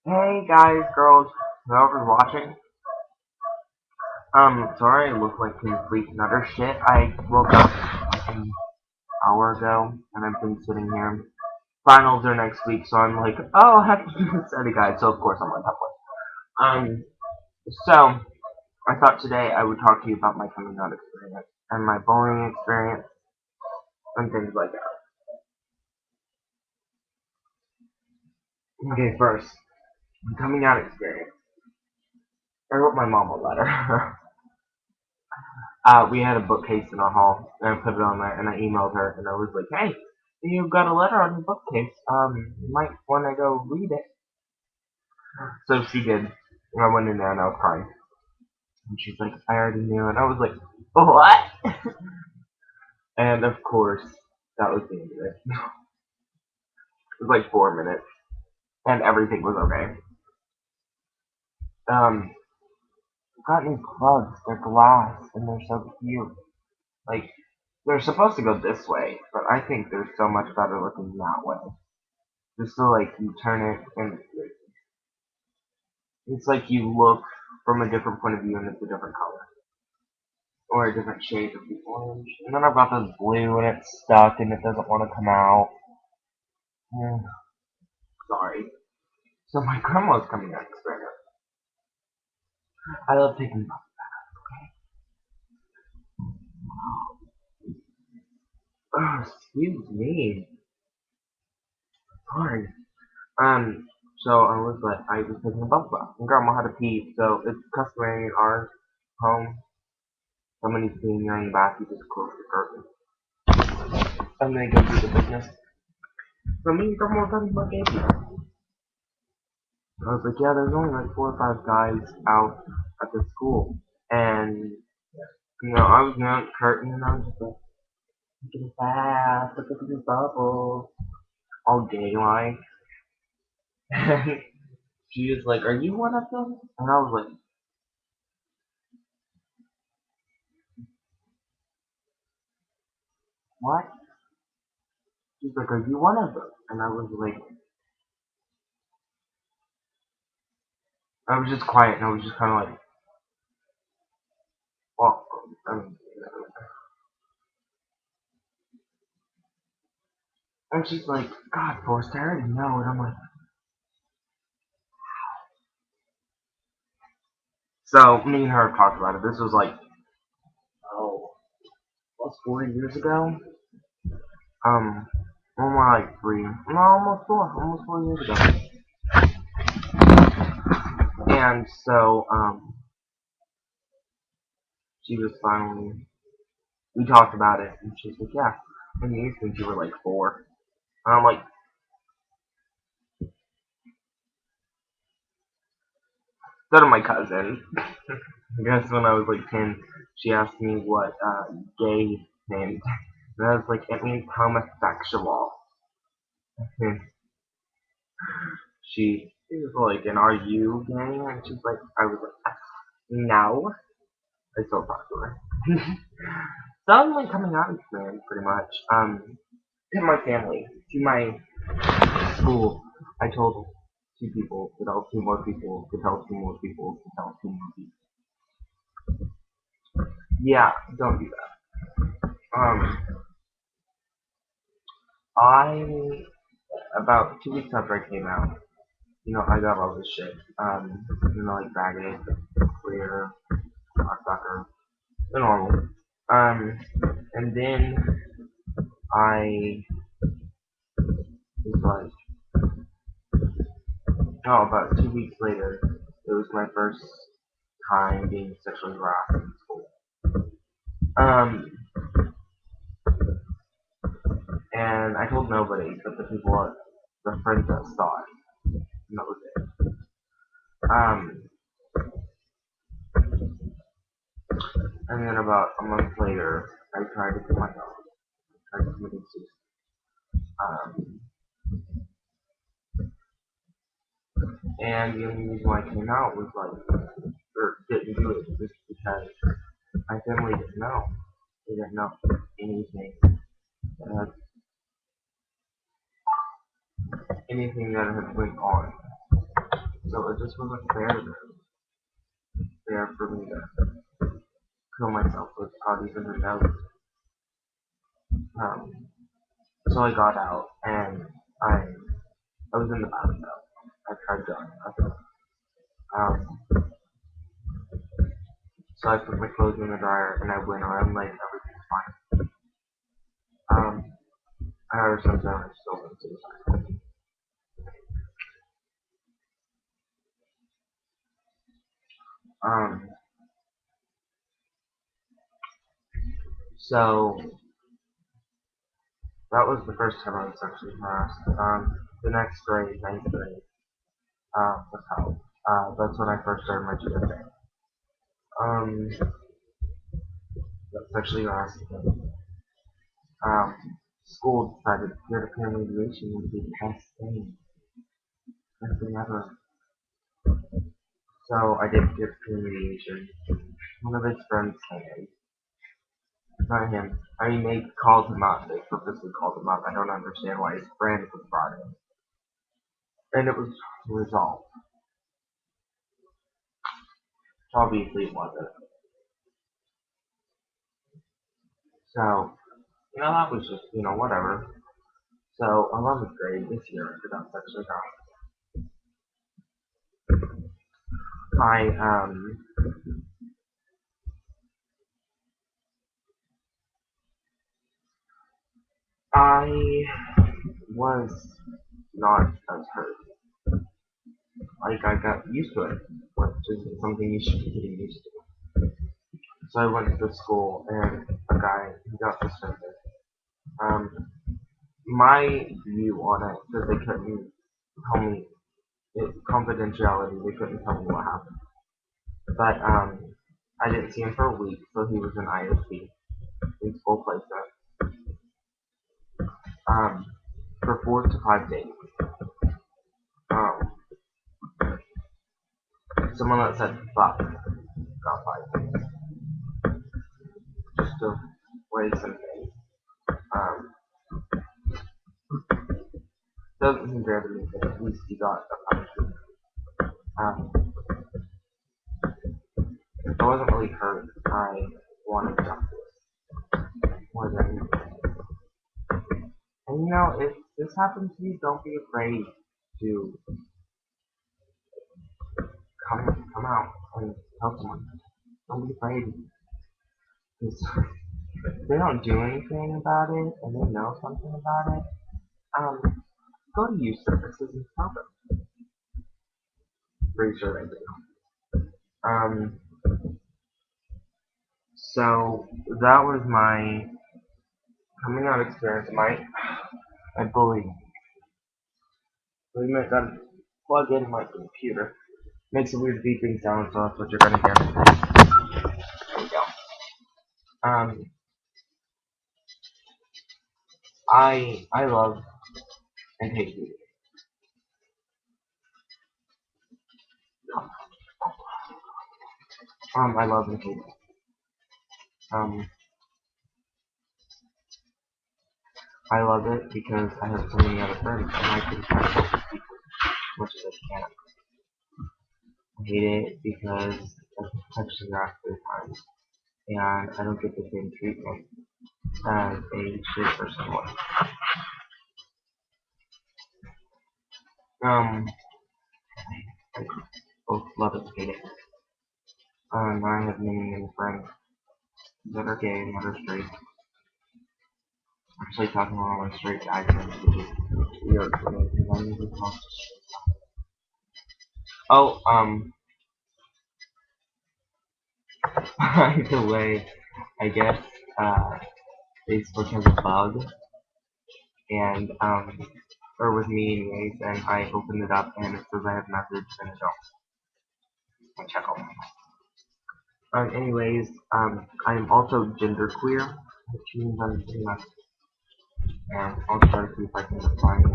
Hey guys, girls, whoever's watching. Sorry I look like complete nutter shit. I woke up like an hour ago and I've been sitting here. Finals are next week, so I'm like, oh, I'll have to do this edit guide. So of course I'm on top of it. So I thought today I would talk to you about my coming out experience and my bullying experience and things like that. Okay, first, my coming out experience. I wrote my mom a letter. We had a bookcase in our hall, and I put it on there, and I emailed her, and I was like, hey, you got a letter on your bookcase. You might want to go read it. So she did. And I went in there, and I was crying. And she's like, I already knew. And I was like, what? And of course, that was the end of it. It was like 4 minutes, and everything was okay. Um, got new plugs. They're glass, and they're so cute. Like, they're supposed to go this way, but I think they're so much better looking that way. Just so like you turn it and it's like you look from a different point of view and it's a different color. Or a different shade of the orange. And then I've got this blue and it's stuck and it doesn't want to come out. Mm, sorry. So my grandma's coming out this right now. I love taking oh, excuse me. Sorry. So I was taking a bubble bath and grandma had to pee, so it's customary in our home. Somebody's peeing in the bath, you just close the curtain. And they go do the business. So me and grandma were talking about games. I was like, yeah, there's only like 4 or 5 guys out at the school. And, I was young, curtain, and I was just like, look at the bath, look at these bubbles. All gay like. And she was like, are you one of them? And I was like, what? She's like, are you one of them? And I was just quiet, and I was just kind of like, well, I mean, and she's like, God, Forrest, I already know. And I'm like, so me and her talked about it. This was like, oh, almost 4 years ago. Um, more like 3, no, almost 4 years ago. And so, she was finally, we talked about it, and she's like, yeah, when you used to, you were like 4. And I'm like, so did my cousin. I guess when I was like 10, she asked me what, gay meant. And I was like, it means homosexual. And she was like, and are you gay? And she's like, I was like, no. I still talk to her. So I'm like coming out experience pretty much. To my family, to my school. I told 2 people, to tell 2 more people, to tell 2 more people, to tell 2 more people. Yeah, don't do that. I about 2 weeks after I came out, I got all this shit. Like baggage, queer, cocksucker, the normal. Um, and then I was like, oh, about 2 weeks later, it was my first time being sexually harassed in school. Um, and I told nobody but the friends that saw it, and that was it. Um, and then about a month later, I tried to kill myself. I tried to commit suicide. Um, and the only reason why I came out was like, or didn't do it, was because my family didn't know. They didn't know anything. Uh, anything that had went on. So it just wasn't fair for me to kill myself with parties in the nose. Um, so I got out and I was in the bathtub. I tried going. Um, so I put my clothes in the dryer and I went around like everything's fine. However, since then I've still been suicidal. Um, so that was the first time I was sexually harassed. The next grade, ninth grade, was hell. That's when I first started my GFA. Um, sexually harassed. Um, School decided peer-to-peer mediation would be the best thing ever. So I did peer-to-peer mediation. One of his friends came, not him. I mean, they called him up. They purposely called him up. I don't understand why his friend was brought in. And it was resolved. Obviously it wasn't. So, that was just, whatever. So, 11th grade this year, I ended up sexually harassed. I was not as hurt. Like, I got used to it, which is something you should be getting used to. So I went to school, and a guy, he got suspended. Um, my view on it, because they couldn't tell me, confidentiality, they couldn't tell me what happened. But, I didn't see him for a week, so he was in ISP, in school placement, um, for 4 to 5 days. Um, Someone that said fuck got 5 days, just to raise some things. Um, doesn't seem fair to me, but at least he got a punishment. Um, I wasn't really hurt. I wanted justice more than anything. And if this happens to you, don't be afraid to come out and tell someone. Don't be afraid. Because if they don't do anything about it and they know something about it, go to youth services and tell them. Pretty sure they do. Um, so that was my coming out experience. My bullying. We might gotta plug in my computer. Makes a weird beeping sound, so that's what you're gonna hear. There we go. Um, I love and hate video. I love and hate it. Um, I love it because I have so many other friends, and I can try to help people as much as I can. I hate it because I've touched the grass 3 times, and I don't get the same treatment as a straight person would. I both love it and hate it. I have many friends that are gay and that are straight. I'm actually talking to one of my straight guy friends, which is weird for me because I usually talk to straight guys. Oh, by the way, I guess, Facebook has a bug, and, or with me anyways, and I opened it up and it says I have message and I don't. I check all that. Anyways, I am also genderqueer, which means I'm pretty much, and I'll try to see if I can define it,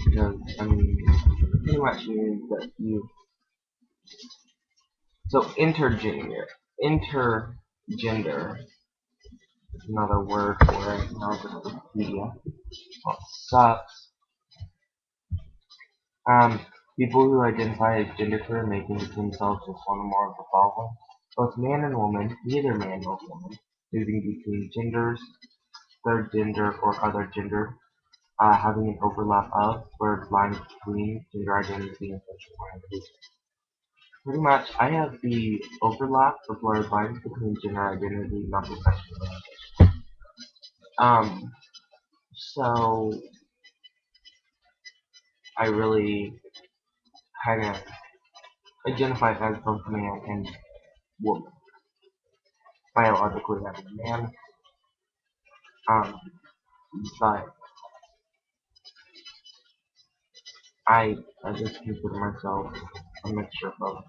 because, pretty much means that so intergender is another word for it, now just Wikipedia, well, sucks. People who identify as genderqueer may think of themselves as one or more of the following: both man and woman, neither man nor woman, moving between genders, third gender or other gender, having an overlap of, blurred lines between gender identity and sexual orientation. Pretty much, I have the overlap, the blurred lines between gender identity, not the sexual orientation. Um, so I really kind of identify as both man and woman. Biologically, I'm a man. Um, but I just consider myself a mixture of both.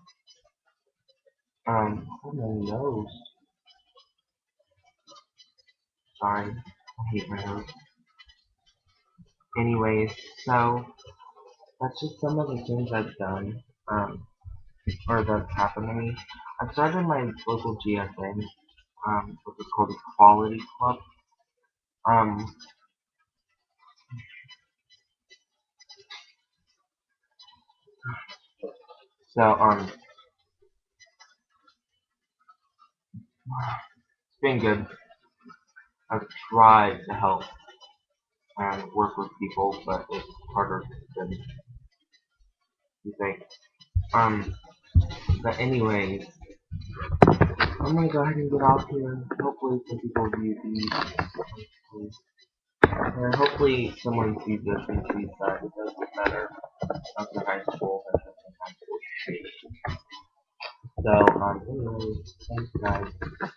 Oh my nose. Sorry, I hate my nose. Anyways, so that's just some of the things I've done, or that's happened to me. I started my local GFN, which is called Equality Club. Um, so it's been good. I've tried to help and work with people, but it's harder than you think. Um, but anyways, I'm gonna go ahead and get off here. Hopefully some people view these. And hopefully someone sees this and sees that it does get better after high school than after high school. So, anyways, thanks guys.